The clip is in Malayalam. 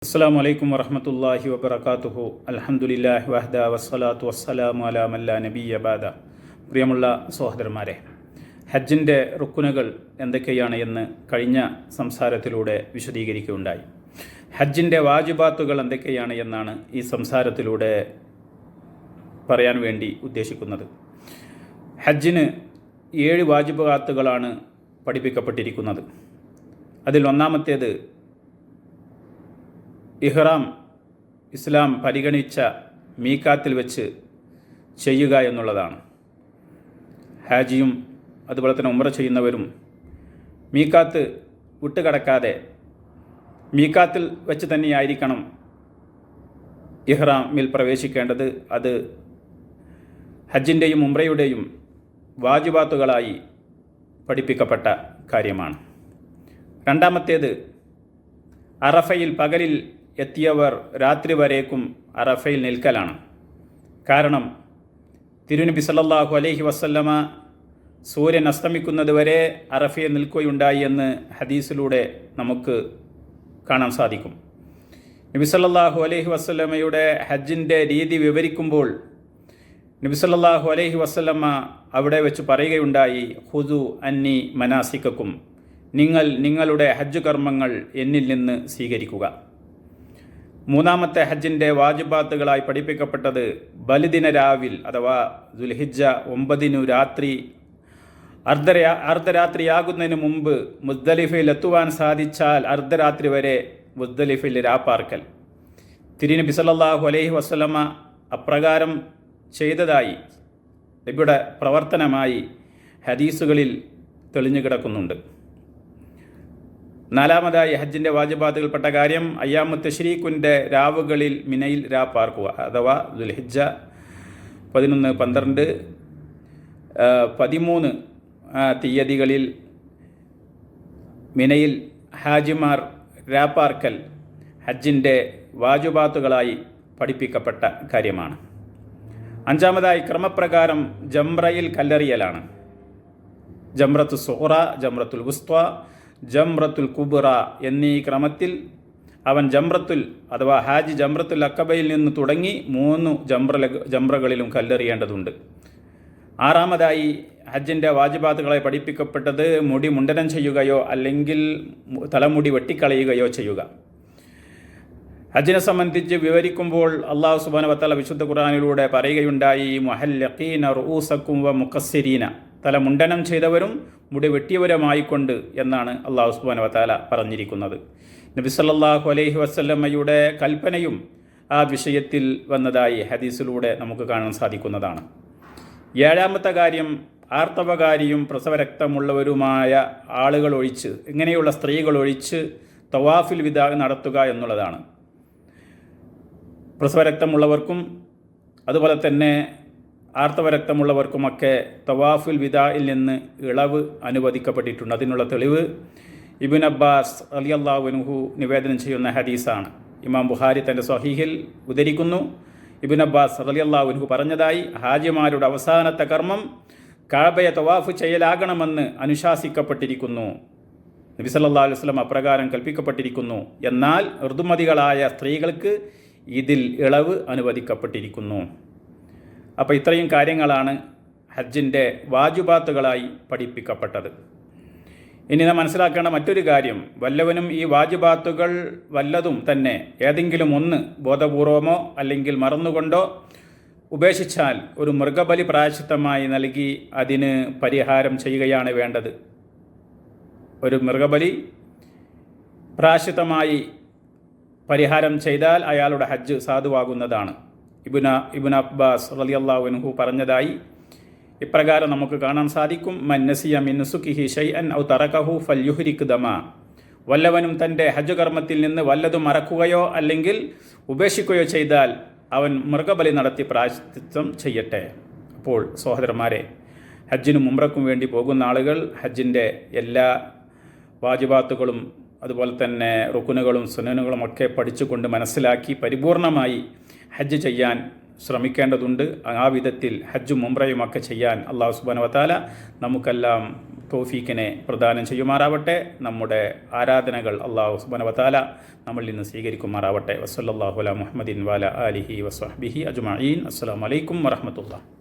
അസ്സലാമു അലൈക്കും വറഹ്മത്തുള്ളാഹി വബറകാതുഹു. അൽഹംദുലില്ലാഹി വഹ്ദ വസ്സലാത്തു വസ്സലാമു അലാ മല്ലാ നബിയ്യ ബഅദ. പ്രിയമുള്ള സഹോദരന്മാരെ, ഹജ്ജിൻ്റെ റുക്കുനുകൾ എന്തൊക്കെയാണ് എന്ന് കഴിഞ്ഞ സംസാരത്തിലൂടെ വിശദീകരിക്കുകയുണ്ടായി. ഹജ്ജിൻ്റെ വാജിബാത്തുകൾ എന്തൊക്കെയാണ് എന്നാണ് ഈ സംസാരത്തിലൂടെ പറയാൻ വേണ്ടി ഉദ്ദേശിക്കുന്നത്. ഹജ്ജിന് 7 വാജിബാത്തുകളാണ് പഠിപ്പിക്കപ്പെട്ടിരിക്കുന്നത്. അതിൽ ഒന്നാമത്തേത് ഇഹ്റാം ഇസ്ലാം പരിഗണിച്ച മീക്കാത്തിൽ വെച്ച് ചെയ്യുക എന്നുള്ളതാണ്. ഹാജിയും അതുപോലെ തന്നെ ഉംറ ചെയ്യുന്നവരും മീക്കാത്ത് വിട്ടുകടക്കാതെ മീക്കാത്തിൽ വെച്ച് തന്നെയായിരിക്കണം ഇഹ്റാമിൽ പ്രവേശിക്കേണ്ടത്. അത് ഹജ്ജിൻ്റെയും ഉംറയുടെയും വാജിബാത്തുകളായി പഠിപ്പിക്കപ്പെട്ട കാര്യമാണ്. രണ്ടാമത്തേത് അറഫയിൽ പകലിൽ എത്തിയവർ രാത്രി വരേക്കും അറഫയിൽ നിൽക്കലാണ്. കാരണം തിരുനബി സല്ലല്ലാഹു അലൈഹി വസല്ലമ സൂര്യൻ അസ്തമിക്കുന്നത് വരെ അറഫയിൽ നിൽക്കുകയുണ്ടായി എന്ന് ഹദീസിലൂടെ നമുക്ക് കാണാൻ സാധിക്കും. നബി സല്ലല്ലാഹു അലൈഹി വസല്ലമയുടെ ഹജ്ജിൻ്റെ രീതി വിവരിക്കുമ്പോൾ നബി സല്ലല്ലാഹു അലൈഹി വസല്ലമ അവിടെ വെച്ച് പറയുകയുണ്ടായി, ഹുദു അന്നി മനാസിക്കക്കും, നിങ്ങൾ നിങ്ങളുടെ ഹജ്ജ് കർമ്മങ്ങൾ എന്നിൽ നിന്ന് സ്വീകരിക്കുക. മൂന്നാമത്തെ ഹജ്ജിൻ്റെ വാജിബാത്തുകളായി പഠിപ്പിക്കപ്പെട്ടത് ബലിദിന രാവിൽ അഥവാ ദുൽഹിജ്ജ 9 രാത്രി അർദ്ധരാത്രിയാകുന്നതിന് മുമ്പ് മുസ്ദലിഫയിൽ എത്തുവാൻ സാധിച്ചാൽ അർദ്ധരാത്രി വരെ മുസ്ദലിഫയിൽ രാപ്പാർക്കൽ. തിരുനബി സല്ലല്ലാഹു അലൈഹി വസല്ലമ അപ്രകാരം ചെയ്തതായി നബിയുടെ പ്രവർത്തനമായി ഹദീസുകളിൽ തെളിഞ്ഞു കിടക്കുന്നുണ്ട്. നാലാമതായി ഹജ്ജിൻ്റെ വാജിബാത്തുകൾപ്പെട്ട കാര്യം അയ്യാമു തശ്രീഖിൻ്റെ രാവുകളിൽ മിനയിൽ രാപ്പാർക്കുക അഥവാ ദുൽഹിജ്ജ 11, 12, 13 തീയതികളിൽ മിനയിൽ ഹാജിമാർ രാപ്പാർക്കൽ ഹജ്ജിൻ്റെ വാജിബാത്തുകളായി പഠിപ്പിക്കപ്പെട്ട കാര്യമാണ്. അഞ്ചാമതായി ക്രമപ്രകാരം ജംറയിൽ കല്ലെറിയലാണ്. ജംറത്തു സുഹറ, ജംറത്തുൽ വുസ്ത്വ, ജംറത്തുൽ കുബ്ര എന്നീ ക്രമത്തിൽ അവൻ ജംറത്തുൽ അഥവാ ഹാജി ജംറത്തുൽ അക്കബയിൽ നിന്ന് തുടങ്ങി 3 ജംറകളിലും കല്ലെറിയേണ്ടതുണ്ട്. ആറാമതായി ഹജ്ജിൻ്റെ വാജിബാത്തുകളെ പഠിപ്പിക്കപ്പെട്ടത് മുടി മുണ്ടനം ചെയ്യുകയോ അല്ലെങ്കിൽ തലമുടി വെട്ടിക്കളയുകയോ ചെയ്യുക. ഹജ്ജിനെ സംബന്ധിച്ച് വിവരിക്കുമ്പോൾ അല്ലാഹു സുബ്ഹാനഹു വ തആല വിശുദ്ധ ഖുർആനിലൂടെ പറയുകയുണ്ടായി, മുഹല്ലഖീന റൂസക്കും വ മുഖസ്സിരീന, തല മുണ്ടനം ചെയ്തവരും മുടി വെട്ടിയവരുമായിക്കൊണ്ട് എന്നാണ് അല്ലാഹു സുബ്ഹാനഹു വ തആല പറഞ്ഞിരിക്കുന്നത്. നബി സല്ലല്ലാഹു അലൈഹി വസല്ലമയുടെ കൽപ്പനയും ആ വിഷയത്തിൽ വന്നതായി ഹദീസിലൂടെ നമുക്ക് കാണാൻ സാധിക്കുന്നതാണ്. ഏഴാമത്തെ കാര്യം ആർത്തവകാരിയും പ്രസവരക്തമുള്ളവരുമായ ആളുകൾ ഒഴിച്ച്, ഇങ്ങനെയുള്ള സ്ത്രീകൾ ഒഴിച്ച് തവാഫുൽ വിദാ നടത്തുക എന്നുള്ളതാണ്. പ്രസവരക്തമുള്ളവർക്കും അതുപോലെ തന്നെ ആർത്തവരക്തമുള്ളവർക്കുമൊക്കെ തവാഫുൽ വിദായിൽ നിന്ന് ഇളവ് അനുവദിക്കപ്പെട്ടിട്ടുണ്ട്. അതിനുള്ള തെളിവ് ഇബ്നു അബ്ബാസ് റളിയല്ലാഹു അൻഹു നിവേദനം ചെയ്യുന്ന ഹദീസാണ്. ഇമാം ബുഖാരി തൻ്റെ സ്വഹീഹിൽ ഉദ്ധരിക്കുന്നു, ഇബ്നു അബ്ബാസ് റളിയല്ലാഹു അൻഹു പറഞ്ഞതായി, ഹാജിമാരുടെ അവസാനത്തെ കർമ്മം കഅബയെ തവാഫ് ചെയ്യലാകണമെന്ന് അനുശാസിക്കപ്പെട്ടിരിക്കുന്നു. നബി സല്ലല്ലാഹു അലൈഹി വസല്ലം അപ്രകാരം കൽപ്പിക്കപ്പെട്ടിരിക്കുന്നു. എന്നാൽ ഋതുമതികളായ സ്ത്രീകൾക്ക് ഇതിൽ ഇളവ് അനുവദിക്കപ്പെട്ടിരിക്കുന്നു. അപ്പോൾ ഇത്രയും കാര്യങ്ങളാണ് ഹജ്ജിൻ്റെ വാജിബാത്തുകളായി പഠിപ്പിക്കപ്പെട്ടത്. ഇനി നാം മനസ്സിലാക്കേണ്ട മറ്റൊരു കാര്യം, വല്ലവനും ഈ വാജിബാത്തുകൾ വല്ലതും തന്നെ ഏതെങ്കിലും ഒന്ന് ബോധപൂർവമോ അല്ലെങ്കിൽ മറന്നുകൊണ്ടോ ഉപേക്ഷിച്ചാൽ ഒരു മൃഗബലി പ്രായശ്ചിത്തമായി നൽകി അതിന് പരിഹാരം ചെയ്യുകയാണ് വേണ്ടത്. ഒരു മൃഗബലി പ്രായശ്ചിത്തമായി പരിഹാരം ചെയ്താൽ അയാളുടെ ഹജ്ജ് സാധുവാകുന്നതാണ്. ഇബ്നു അബ്ബാസ് റളിയല്ലാഹു അൻഹു പറഞ്ഞതായി ഇപ്രകാരം നമുക്ക് കാണാൻ സാധിക്കും, മൻ നസിയ മിൻ നുസുകിഹി ഷൈഅൻ ഔ തറകഹു ഫൽയുഹ്രിക് ദമാ, വല്ലവനും തൻ്റെ ഹജ്ജ് കർമ്മത്തിൽ നിന്ന് വല്ലതും മറക്കുകയോ അല്ലെങ്കിൽ ഉപേക്ഷിക്കുകയോ ചെയ്താൽ അവൻ മൃഗബലി നടത്തി പ്രായശ്ചിത്തം ചെയ്യട്ടെ. അപ്പോൾ സഹോദരന്മാരെ, ഹജ്ജിനും ഉംറയ്ക്കും വേണ്ടി പോകുന്ന ആളുകൾ ഹജ്ജിൻ്റെ എല്ലാ വാജിബാത്തുകളും അതുപോലെ തന്നെ റുക്കുനുകളും സുന്നനുകളും ഒക്കെ പഠിച്ചുകൊണ്ട് മനസ്സിലാക്കി പരിപൂർണമായി ഹജ്ജ് ചെയ്യാൻ ശ്രമിക്കേണ്ടതുണ്ട്. ആ വിധത്തിൽ ഹജ്ജും ഉംറയുമൊക്കെ ചെയ്യാൻ അള്ളാഹു സുബ്ഹാനഹു വ തആല നമുക്കെല്ലാം തൗഫീഖിനെ പ്രദാനം ചെയ്യുമാറാവട്ടെ. നമ്മുടെ ആരാധനകൾ അള്ളാഹു സുബ്ഹാനഹു വ തആല നമ്മളിൽ നിന്ന് സ്വീകരിക്കുമാറാവട്ടെ. വസല്ലല്ലാഹു അലാ മുഹമ്മദിൻ വഅലാ ആലിഹി വസ്വഹ്ബിഹി അജ്മഈൻ. അസ്സലാമു അലൈക്കും വറഹ്മത്തുള്ളാഹി.